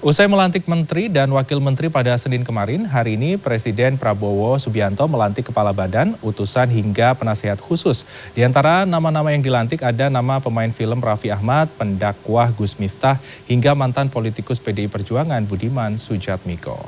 Usai melantik menteri dan wakil menteri pada Senin kemarin, hari ini Presiden Prabowo Subianto melantik kepala badan, utusan hingga penasihat khusus. Di antara nama-nama yang dilantik ada nama pemain film Raffi Ahmad, pendakwah Gus Miftah, hingga mantan politikus PDI Perjuangan Budiman Sujatmiko.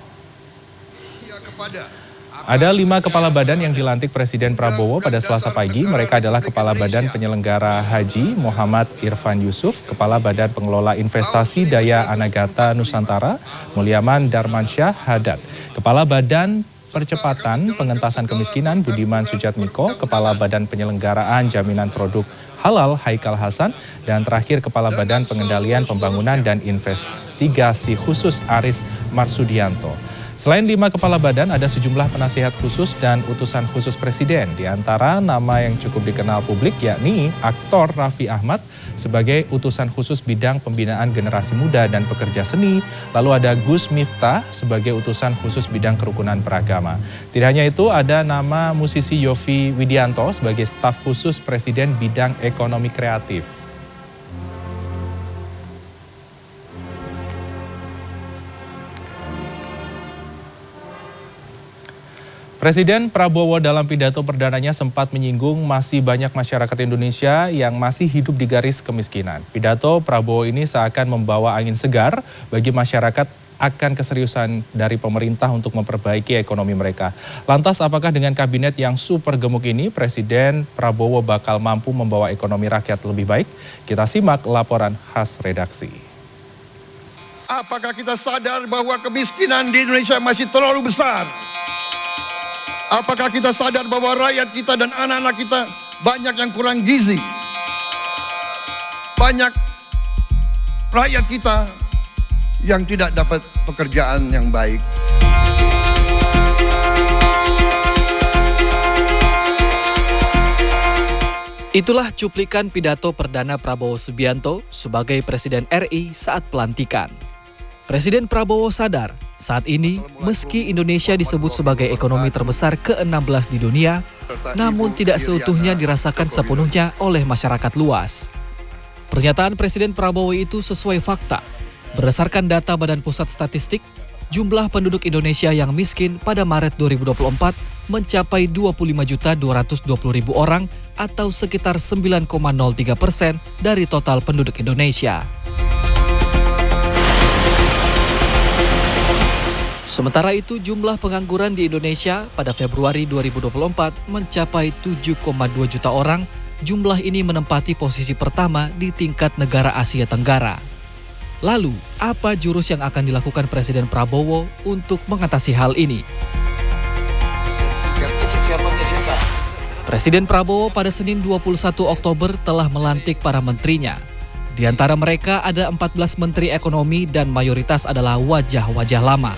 Ada 5 kepala badan yang dilantik Presiden Prabowo pada Selasa pagi. Mereka adalah Kepala Badan Penyelenggara Haji Muhammad Irfan Yusuf, Kepala Badan Pengelola Investasi Daya Anagata Nusantara Mulyaman Darmansyah Haddad, Kepala Badan Percepatan Pengentasan Kemiskinan Budiman Sujatmiko, Kepala Badan Penyelenggaraan Jaminan Produk Halal Haikal Hasan, dan terakhir Kepala Badan Pengendalian Pembangunan dan Investigasi Khusus Aris Marsudianto. Selain 5 kepala badan, ada sejumlah penasihat khusus dan utusan khusus presiden. Di antara nama yang cukup dikenal publik yakni aktor Raffi Ahmad sebagai utusan khusus bidang pembinaan generasi muda dan pekerja seni. Lalu ada Gus Miftah sebagai utusan khusus bidang kerukunan beragama. Tidak hanya itu, ada nama musisi Yovie Widianto sebagai staf khusus presiden bidang ekonomi kreatif. Presiden Prabowo dalam pidato perdananya sempat menyinggung masih banyak masyarakat Indonesia yang masih hidup di garis kemiskinan. Pidato Prabowo ini seakan membawa angin segar bagi masyarakat akan keseriusan dari pemerintah untuk memperbaiki ekonomi mereka. Lantas apakah dengan kabinet yang super gemuk ini Presiden Prabowo bakal mampu membawa ekonomi rakyat lebih baik? Kita simak laporan khas redaksi. Apakah kita sadar bahwa kemiskinan di Indonesia masih terlalu besar? Apakah kita sadar bahwa rakyat kita dan anak-anak kita banyak yang kurang gizi? Banyak rakyat kita yang tidak dapat pekerjaan yang baik. Itulah cuplikan pidato perdana Prabowo Subianto sebagai Presiden RI saat pelantikan. Presiden Prabowo sadar, saat ini meski Indonesia disebut sebagai ekonomi terbesar ke-16 di dunia, namun tidak seutuhnya dirasakan sepenuhnya oleh masyarakat luas. Pernyataan Presiden Prabowo itu sesuai fakta. Berdasarkan data Badan Pusat Statistik, jumlah penduduk Indonesia yang miskin pada Maret 2024 mencapai 25.220.000 orang atau sekitar 9,03% dari total penduduk Indonesia. Sementara itu, jumlah pengangguran di Indonesia pada Februari 2024 mencapai 7,2 juta orang. Jumlah ini menempati posisi pertama di tingkat negara Asia Tenggara. Lalu, apa jurus yang akan dilakukan Presiden Prabowo untuk mengatasi hal ini? Presiden Prabowo pada Senin 21 Oktober telah melantik para menterinya. Di antara mereka ada 14 menteri ekonomi dan mayoritas adalah wajah-wajah lama.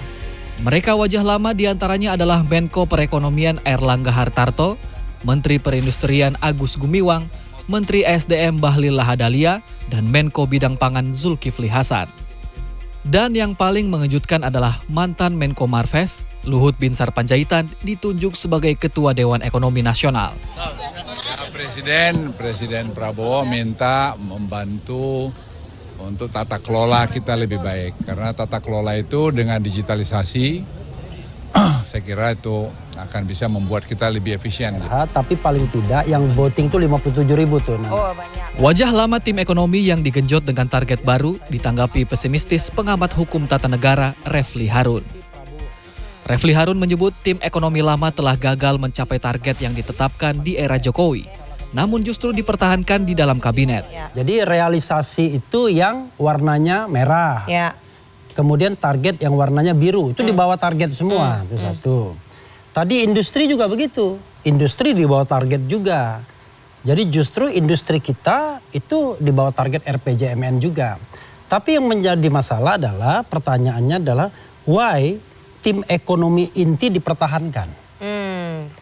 Mereka wajah lama diantaranya adalah Menko Perekonomian Airlangga Hartarto, Menteri Perindustrian Agus Gumiwang, Menteri SDM Bahlil Lahadalia, dan Menko Bidang Pangan Zulkifli Hasan. Dan yang paling mengejutkan adalah mantan Menko Marves, Luhut Binsar Panjaitan, ditunjuk sebagai Ketua Dewan Ekonomi Nasional. Presiden Prabowo minta membantu untuk tata kelola kita lebih baik. Karena tata kelola itu dengan digitalisasi, saya kira itu akan bisa membuat kita lebih efisien. Tapi paling tidak yang voting tuh 57.000 tuh. Oh, banyak. Wajah lama tim ekonomi yang digenjot dengan target baru ditanggapi pesimistis pengamat hukum tata negara Refli Harun. Refli Harun menyebut tim ekonomi lama telah gagal mencapai target yang ditetapkan di era Jokowi. Namun justru dipertahankan di dalam kabinet. Jadi realisasi itu yang warnanya merah. Ya. Kemudian target yang warnanya biru. Itu di bawah target semua. Itu satu. Tadi industri juga begitu. Industri di bawah target juga. Jadi justru industri kita itu di bawah target RPJMN juga. Tapi yang menjadi masalah adalah pertanyaannya adalah why tim ekonomi inti dipertahankan?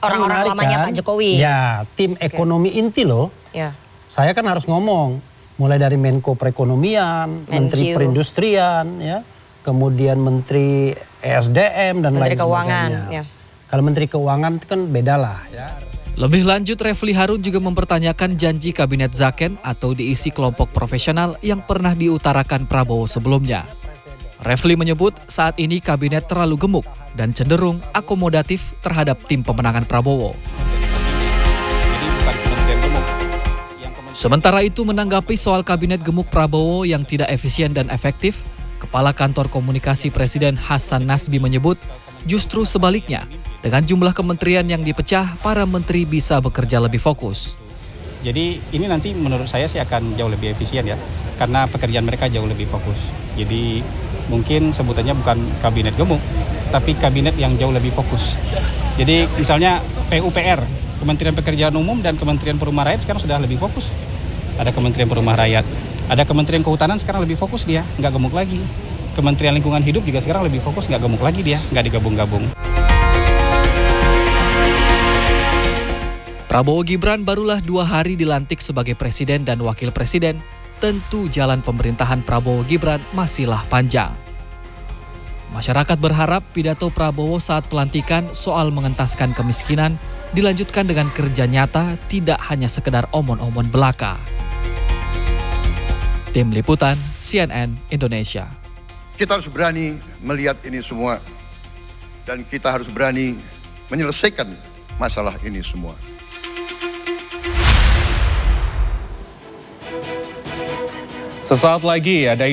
Orang-orang lamanya kan? Pak Jokowi. Ya, tim ekonomi inti loh. Ya. Saya kan harus ngomong, mulai dari Menko Perekonomian, Menteri Perindustrian, ya, kemudian Menteri SDM dan lain sebagainya. Ya. Kalau Menteri Keuangan itu kan beda lah. Ya. Lebih lanjut, Refli Harun juga mempertanyakan janji Kabinet Zaken atau diisi kelompok profesional yang pernah diutarakan Prabowo sebelumnya. Refli menyebut saat ini kabinet terlalu gemuk dan cenderung akomodatif terhadap tim pemenangan Prabowo. Sementara itu menanggapi soal kabinet gemuk Prabowo yang tidak efisien dan efektif, Kepala Kantor Komunikasi Presiden Hasan Nasbi menyebut justru sebaliknya, dengan jumlah kementerian yang dipecah, para menteri bisa bekerja lebih fokus. Jadi ini nanti menurut saya sih akan jauh lebih efisien ya, karena pekerjaan mereka jauh lebih fokus. Jadi mungkin sebutannya bukan kabinet gemuk, tapi kabinet yang jauh lebih fokus. Jadi misalnya PUPR, Kementerian Pekerjaan Umum dan Kementerian Perumahan Rakyat sekarang sudah lebih fokus. Ada Kementerian Perumahan Rakyat, ada Kementerian Kehutanan sekarang lebih fokus dia, nggak gemuk lagi. Kementerian Lingkungan Hidup juga sekarang lebih fokus, nggak gemuk lagi dia, nggak digabung-gabung. Prabowo Gibran barulah 2 hari dilantik sebagai presiden dan wakil presiden, tentu jalan pemerintahan Prabowo Gibran masihlah panjang. Masyarakat berharap pidato Prabowo saat pelantikan soal mengentaskan kemiskinan dilanjutkan dengan kerja nyata, tidak hanya sekedar omon-omon belaka. Tim Liputan CNN Indonesia. Kita harus berani melihat ini semua dan kita harus berani menyelesaikan masalah ini semua. Sesaat lagi ada